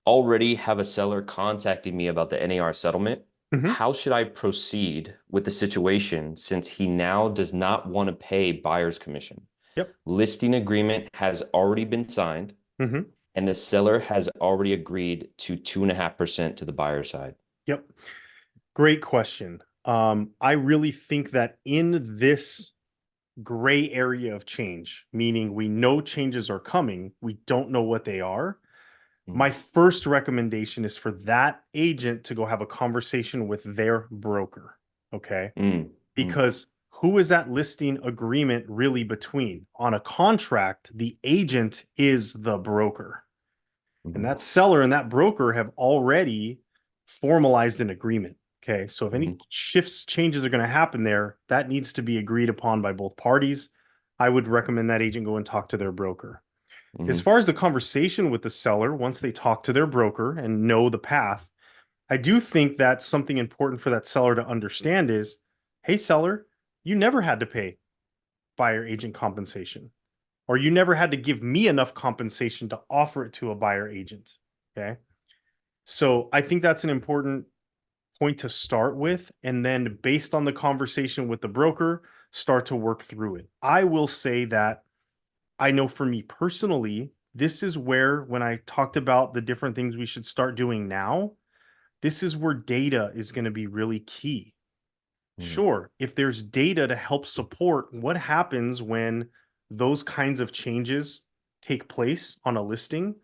already have a seller contacting me about the NAR settlement. Hmm. How should I proceed with the situation since he now does not want to pay buyer's commission? Yep. Listing agreement has already been signed, Hmm. and the seller has already agreed to 2.5% to the buyer side. Yep. Great question. I really think that in this gray area of change, meaning we know changes are coming, we don't know what they are. Mm, My first recommendation is for that agent to go have a conversation with their broker. Okay. mm, mm, Because who is that listing agreement really between? On a contract, the agent is the broker. And mm, that seller and that broker have already formalized an agreement. Okay. So if any mm, shifts, changes are going to happen there, that needs to be agreed upon by both parties. I would recommend that agent go and talk to their broker. As mm, far as the conversation with the seller, once they talk to their broker and know the path, I do think that something important for that seller to understand is, hey, seller, you never had to pay buyer agent compensation, or you never had to give me enough compensation to offer it to a buyer agent. Okay. So I think that's an important point to start with. And then based on the conversation with the broker, start to work through it. I will say that I know for me personally, this is where, when I talked about the different things we should start doing now, this is where data is going to be really key. mm, Sure, if there's data to help support what happens when those kinds of changes take place on a listing,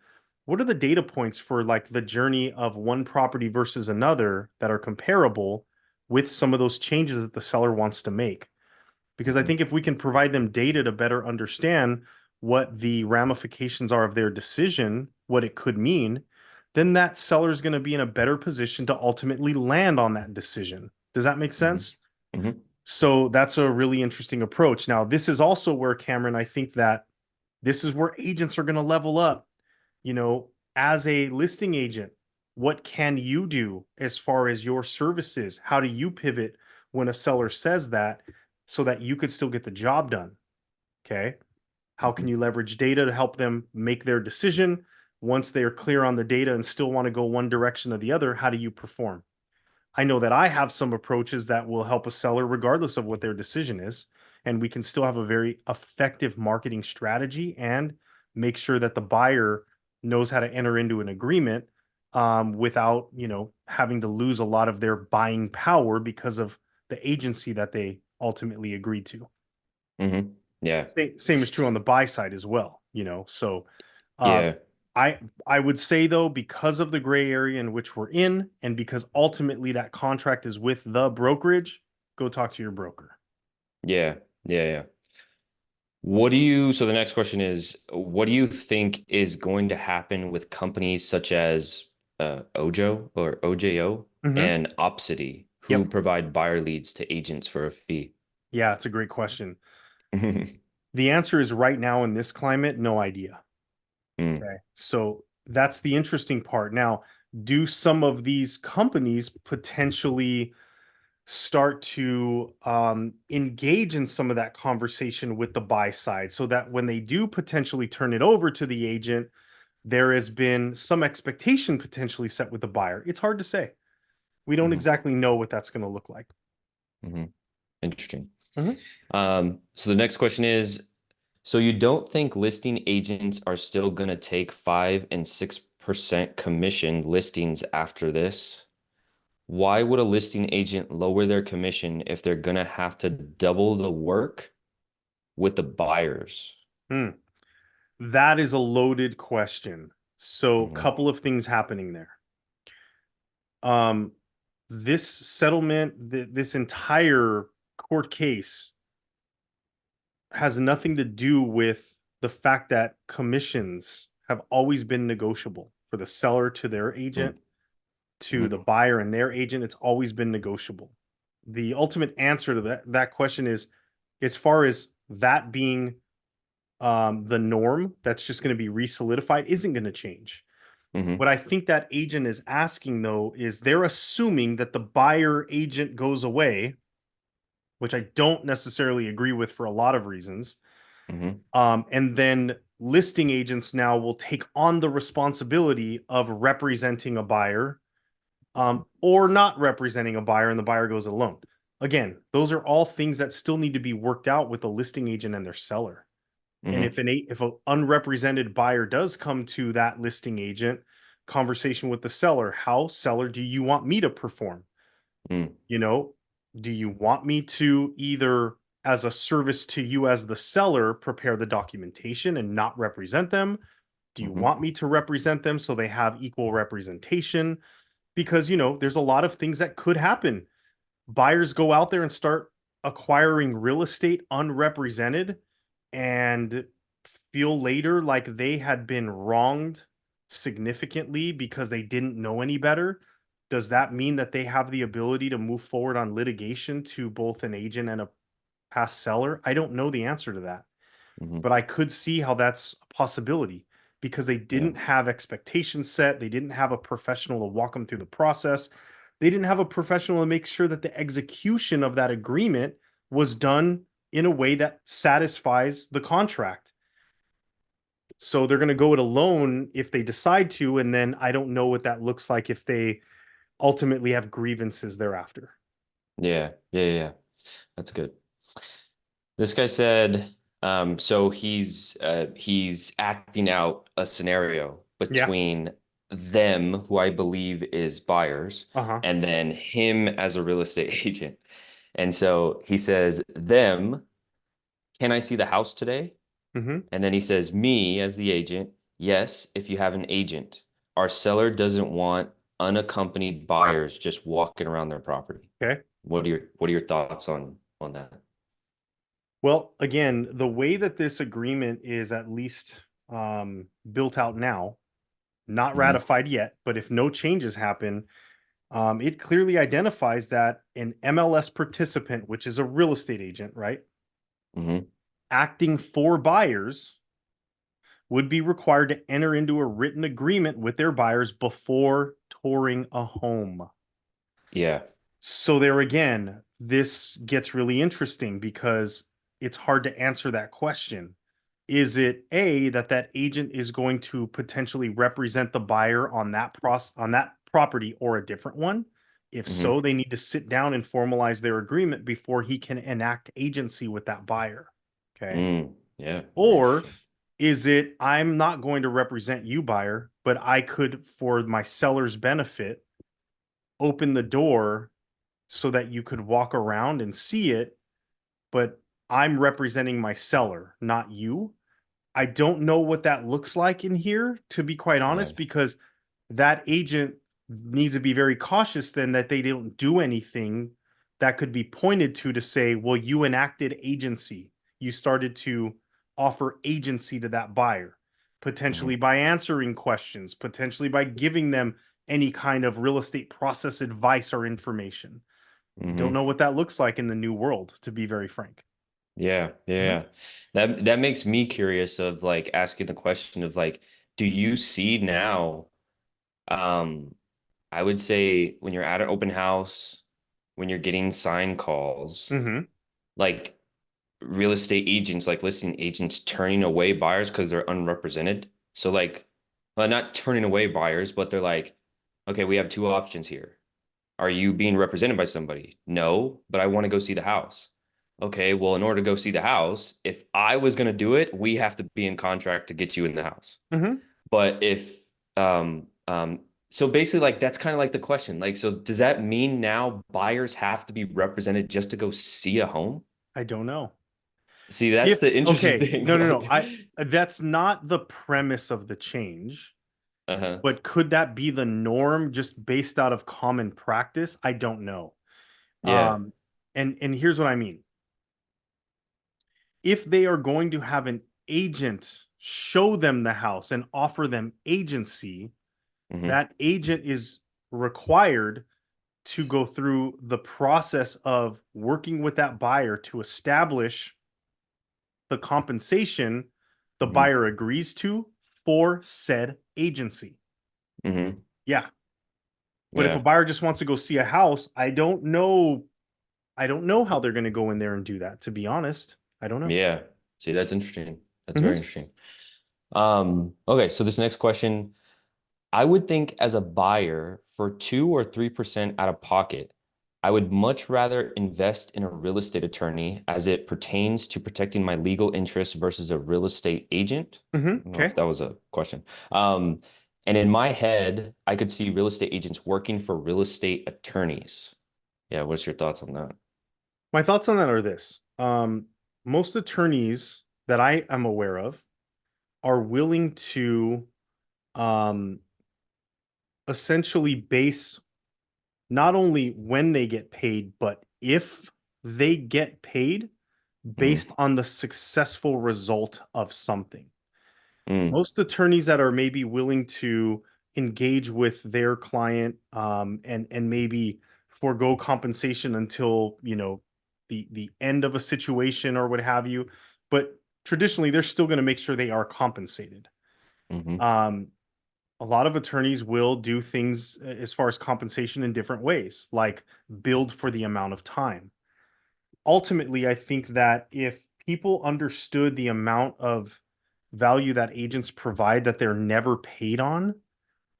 what are the data points for like the journey of one property versus another that are comparable with some of those changes that the seller wants to make? Because I mm, think if we can provide them data to better understand what the ramifications are of their decision, what it could mean, then that seller is going to be in a better position to ultimately land on that decision. Does that make mm, sense? mm, So that's a really interesting approach. Now, this is also where, Cameron, I think that this is where agents are going to level up. You know, as a listing agent, what can you do as far as your services? How do you pivot when a seller says that so that you could still get the job done? Okay. How can mm, you leverage data to help them make their decision? Once they are clear on the data and still want to go one direction or the other, how do you perform? I know that I have some approaches that will help a seller regardless of what their decision is. And we can still have a very effective marketing strategy and make sure that the buyer knows how to enter into an agreement without, having to lose a lot of their buying power because of the agency that they ultimately agreed to. mm. Yeah. Same is true on the buy side as well, So uh, Yeah. I would say though, because of the gray area in which we're in, and because ultimately that contract is with the brokerage, go talk to your broker. Yeah. Yeah. Yeah. So the next question is, what do you think is going to happen with companies such as Ojo or OJO Hmm. and Opcity who Yep. provide buyer leads to agents for a fee? Yeah, it's a great question. The answer is right now in this climate, no idea. Mm, Okay. So that's the interesting part. Now, do some of these companies potentially start to engage in some of that conversation with the buy side so that when they do potentially turn it over to the agent, there has been some expectation potentially set with the buyer? It's hard to say. We don't mhm, exactly know what that's going to look like. mhm. Interesting. Mhm. So the next question is, so you don't think listing agents are still going to take 5 and 6% commission listings after this? Why would a listing agent lower their commission if they're going to have to double the work with the buyers? Hmm. That is a loaded question. So, Hmm. couple of things happening there. Um, this settlement, this entire court case has nothing to do with the fact that commissions have always been negotiable for the seller to their agent, to the Hmm. buyer and their agent. It's always been negotiable. The ultimate answer to that question is, as far as that being the norm, that's just going to be re-solidified, isn't going to change. Hmm. What I think that agent is asking though is they're assuming that the buyer agent goes away, which I don't necessarily agree with for a lot of reasons. Hmm. And then listing agents now will take on the responsibility of representing a buyer, or not representing a buyer, and the buyer goes alone. Again, those are all things that still need to be worked out with the listing agent and their seller. And Mm-hmm. if an unrepresented buyer does come to that listing agent, conversation with the seller, how, seller, do you want me to perform? Mm. You know, do you want me to either, as a service to you as the seller, prepare the documentation and not represent them? Do you Mm-hmm. want me to represent them so they have equal representation? Because, there's a lot of things that could happen. Buyers go out there and start acquiring real estate unrepresented and feel later like they had been wronged significantly because they didn't know any better. Does that mean that they have the ability to move forward on litigation to both an agent and a past seller? I don't know the answer to that, Mm-hmm. but I could see how that's a possibility because they Yeah. didn't have expectations set. They didn't have a professional to walk them through the process. They didn't have a professional to make sure that the execution of that agreement was done in a way that satisfies the contract. So they're going to go it alone if they decide to. And then I don't know what that looks like if they ultimately have grievances thereafter. Yeah. Yeah. Yeah. That's good. This guy said, so he's acting out a scenario Yeah. between them, who I believe is buyers, Uh huh. and then him as a real estate agent. And so he says, them, can I see the house today? Mm-hmm. And then he says, me as the agent, yes, if you have an agent. Our seller doesn't want unaccompanied buyers just walking around their property. Okay. What are your thoughts on that? Well, again, the way that this agreement is at least built out now, not Hmm. ratified yet, but if no changes happen, it clearly identifies that an MLS participant, which is a real estate agent, right, Hmm. acting for buyers, would be required to enter into a written agreement with their buyers before touring a home. Yeah. So there again, this gets really interesting because it's hard to answer that question. Is it A, that agent is going to potentially represent the buyer on on that property or a different one? If Hmm. so, they need to sit down and formalize their agreement before he can enact agency with that buyer. Okay. Mm, yeah. Or is it, I'm not going to represent you, buyer, but I could, for my seller's benefit, open the door so that you could walk around and see it, but I'm representing my seller, not you. I don't know what that looks like in here, to be quite Yeah. honest, because that agent needs to be very cautious then that they don't do anything that could be pointed to say, well, you enacted agency. You started to offer agency to that buyer, Hmm. potentially by answering questions, potentially by giving them any kind of real estate process advice or information. Don't Hmm. know what that looks like in the new world, to be very frank. Yeah. Yeah. Mhm. Yeah. That makes me curious of like asking the question of like, do you see now, um, I would say when you're at an open house, when you're getting sign calls, Mhm. like real estate agents, like listing agents turning away buyers because they're unrepresented. So like, well, not turning away buyers, but they're like, okay, we have two options here. Are you being represented by somebody? No, but I want to go see the house. Okay, well, in order to go see the house, if I was going to do it, we have to be in contract to get you in the house. Mhm. But if so basically like that's kind of like the question. Like, so does that mean now buyers have to be represented just to go see a home? I don't know. See, that's If the interesting okay, thing. no, no, no. Like, I That's not the premise of the change, uh-huh. but could that be the norm just based out of common practice? I don't know. Yeah. Um, and here's what I mean. If they are going to have an agent show them the house and offer them agency, Hmm. that agent is required to go through the process of working with that buyer to establish the compensation the Hmm. buyer agrees to for said agency. Hmm. Yeah. But if a Yeah. buyer just wants to go see a house, I don't know. I don't know how they're going to go in there and do that, to be honest. I don't know. Yeah. See, that's interesting. That's Mhm. very interesting. Okay, so this next question, I would think as a buyer for 2 or 3% out of pocket, I would much rather invest in a real estate attorney as it pertains to protecting my legal interests versus a real estate agent. I don't know if Okay. that was a question. Um, and in my head, I could see real estate agents working for real estate attorneys. Yeah, what's your thoughts on that? My thoughts on that are this. Most attorneys that I am aware of are willing to um, essentially base not only when they get paid, but if they get paid Mm, based on the successful result of something. mm, Most attorneys that are maybe willing to engage with their client and maybe forego compensation until the end of a situation or what have you, but traditionally they're still going to make sure they are compensated. hmm Um, a lot of attorneys will do things as far as compensation in different ways, like build for the amount of time. Ultimately, I think that if people understood the amount of value that agents provide that they're never paid on,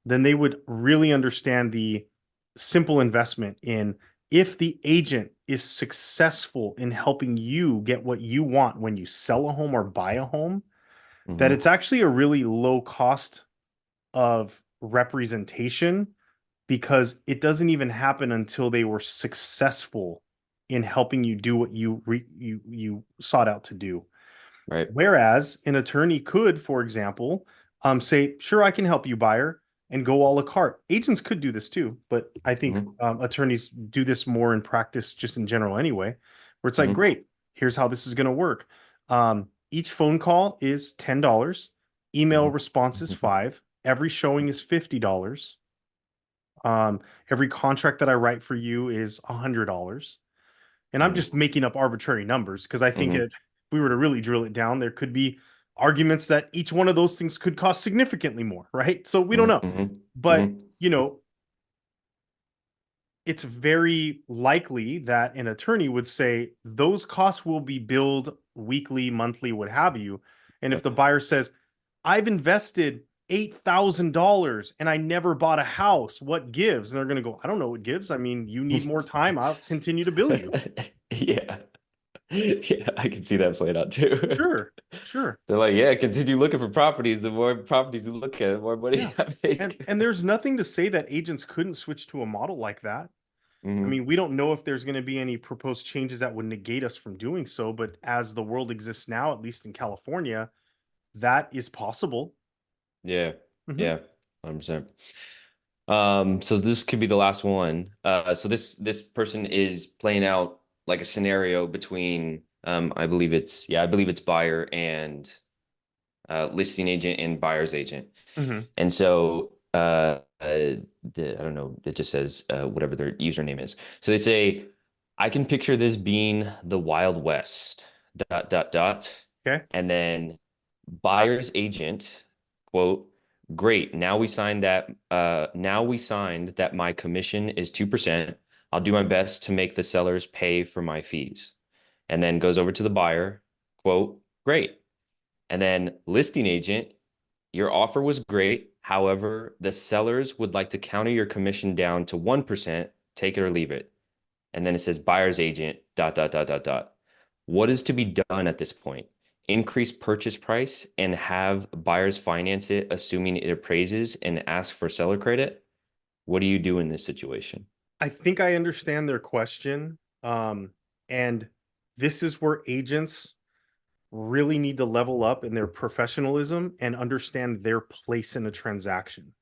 then they would really understand the simple investment in if the agent is successful in helping you get what you want when you sell a home or buy a home, that hmm it's actually a really low cost of representation because it doesn't even happen until they were successful in helping you do what you sought out to do. Right. Whereas an attorney could, for example, say, "Sure, I can help you, buyer," and go a la carte. Agents could do this too, but I think hmm attorneys do this more in practice, just in general, anyway. Where it's like, hmm "Great, here's how this is going to work. Each phone call is $10. Email hmm response is 5. Every showing is $50. Um, every contract that I write for you is $100." And I'm hmm just making up arbitrary numbers because I think hmm if we were to really drill it down, there could be arguments that each one of those things could cost significantly more, right? So we don't know. hmm But, hmm it's very likely that an attorney would say those costs will be billed weekly, monthly, what have you. And if Yep. the buyer says, "I've invested $8,000 and I never bought a house, what gives?" And they're going to go, "I don't know what gives. I mean, you need more time. I'll continue to bill you." Yeah. Yeah, I can see that playing out too. Sure, sure. They're like, yeah, continue looking for properties. The more properties you look at, the more Yeah. money I And make. and there's nothing to say that agents couldn't switch to a model like that. I hmm mean, we don't know if there's going to be any proposed changes that would negate us from doing so, but as the world exists now, at least in California, that is possible. Yeah. Mhm. Yeah. 100%. So this could be the last one. So this person is playing out like a scenario between I believe it's buyer and listing agent and buyer's agent. Mhm. And so I don't know, it just says whatever their username is. So they say, I can picture this being the Wild West, dot, dot, dot. Okay. And then buyer's agent, quote, great. Now we signed that my commission is 2%. I'll do my best to make the sellers pay for my fees. And then goes over to the buyer, quote, great. And then listing agent, your offer was great. However, the sellers would like to counter your commission down to 1%, take it or leave it. And then it says buyer's agent, dot, dot, dot, dot, dot. What is to be done at this point? Increase purchase price and have buyers finance it, assuming it appraises and ask for seller credit? What do you do in this situation? I think I understand their question. And this is where agents really need to level up in their professionalism and understand their place in a transaction.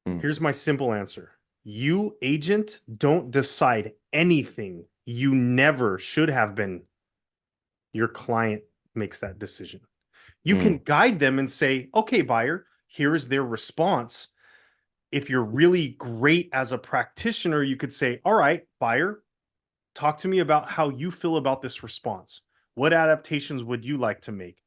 Mm, Here's my simple answer. You, agent, don't decide anything. You never should have been. Your client makes that decision. You can mm, guide them and say, "Okay, buyer, here is their response." If you're really great as a practitioner, you could say, "All right, buyer, talk to me about how you feel about this response. What adaptations would you like to make?"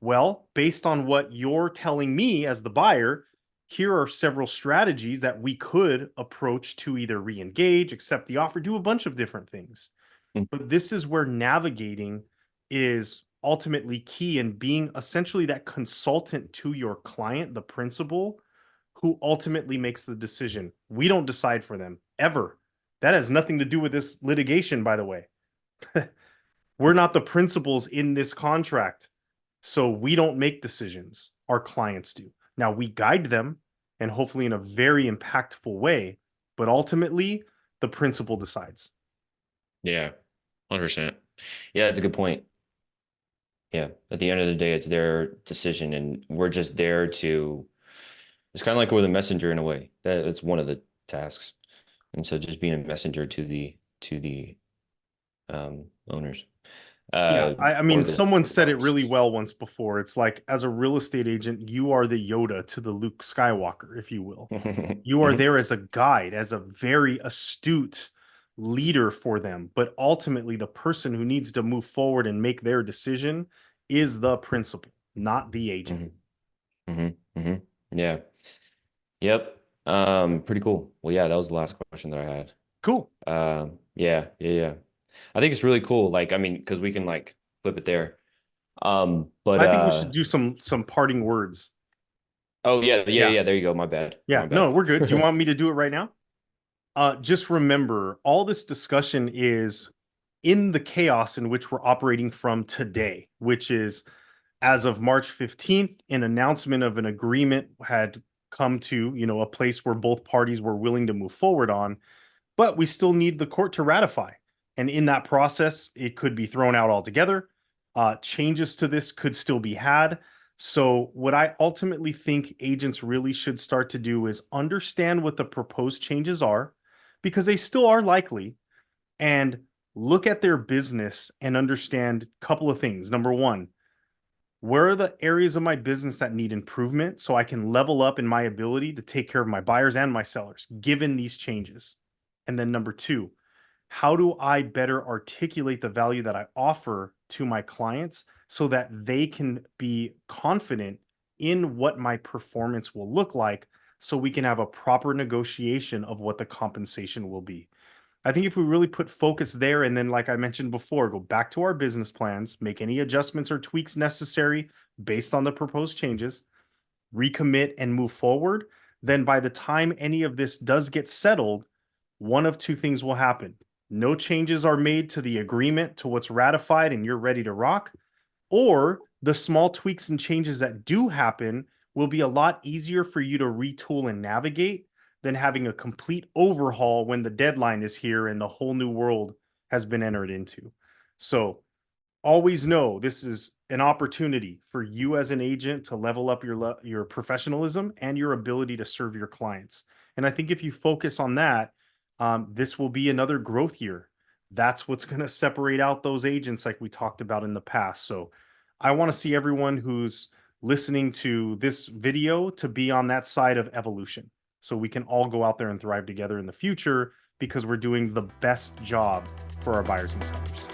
"Well, based on what you're telling me as the buyer, here are several strategies that we could approach to either re-engage, accept the offer, do a bunch of different things." mm, But this is where navigating is ultimately key in being essentially that consultant to your client, the principal, who ultimately makes the decision. We don't decide for them ever. That has nothing to do with this litigation, by the way. We're not the principals in this contract. So we don't make decisions. Our clients do. Now we guide them and hopefully in a very impactful way, but ultimately the principal decides. Yeah, 100%. Yeah, it's a good point. Yeah, at the end of the day, it's their decision, and we're just there to. It's kind of like with a messenger in a way. That's one of the tasks, and so just being a messenger to the owners, Yeah, uh, I or mean, someone the said it really buyers. well once before. It's like, as a real estate agent, you are the Yoda to the Luke Skywalker, if you will. You are Mhm, there as a guide, as a very astute leader for them. But ultimately, the person who needs to move forward and make their decision is the principal, not the agent. mhm, mhm, mhm. Yeah. Yep. Pretty cool. Well, yeah, that was the last question that I had. Cool. Yeah, yeah, yeah. I think it's really cool. Like, I mean, because we can like flip it there. But I think we should do some parting words. oh yeah, yeah, Yeah. yeah. There you go. My bad. Yeah. My No, bad. we're good. Do you want me to do it right now? Just remember, all this discussion is in the chaos in which we're operating from today, which is as of March 15th, an announcement of an agreement had come to, a place where both parties were willing to move forward on, but we still need the court to ratify. And in that process, it could be thrown out altogether. Changes to this could still be had. So, what I ultimately think agents really should start to do is understand what the proposed changes are, because they still are likely, and look at their business and understand a couple of things. Number one, where are the areas of my business that need improvement so I can level up in my ability to take care of my buyers and my sellers given these changes? And then number two, how do I better articulate the value that I offer to my clients so that they can be confident in what my performance will look like so we can have a proper negotiation of what the compensation will be? I think if we really put focus there and then, like I mentioned before, go back to our business plans, make any adjustments or tweaks necessary based on the proposed changes, recommit and move forward, then by the time any of this does get settled, one of two things will happen. No changes are made to the agreement to what's ratified and you're ready to rock, or the small tweaks and changes that do happen will be a lot easier for you to retool and navigate than having a complete overhaul when the deadline is here and the whole new world has been entered into. So always know this is an opportunity for you as an agent to level up your professionalism and your ability to serve your clients. And I think if you focus on that, this will be another growth year. That's what's going to separate out those agents like we talked about in the past. So I want to see everyone who's listening to this video to be on that side of evolution, so we can all go out there and thrive together in the future because we're doing the best job for our buyers and sellers.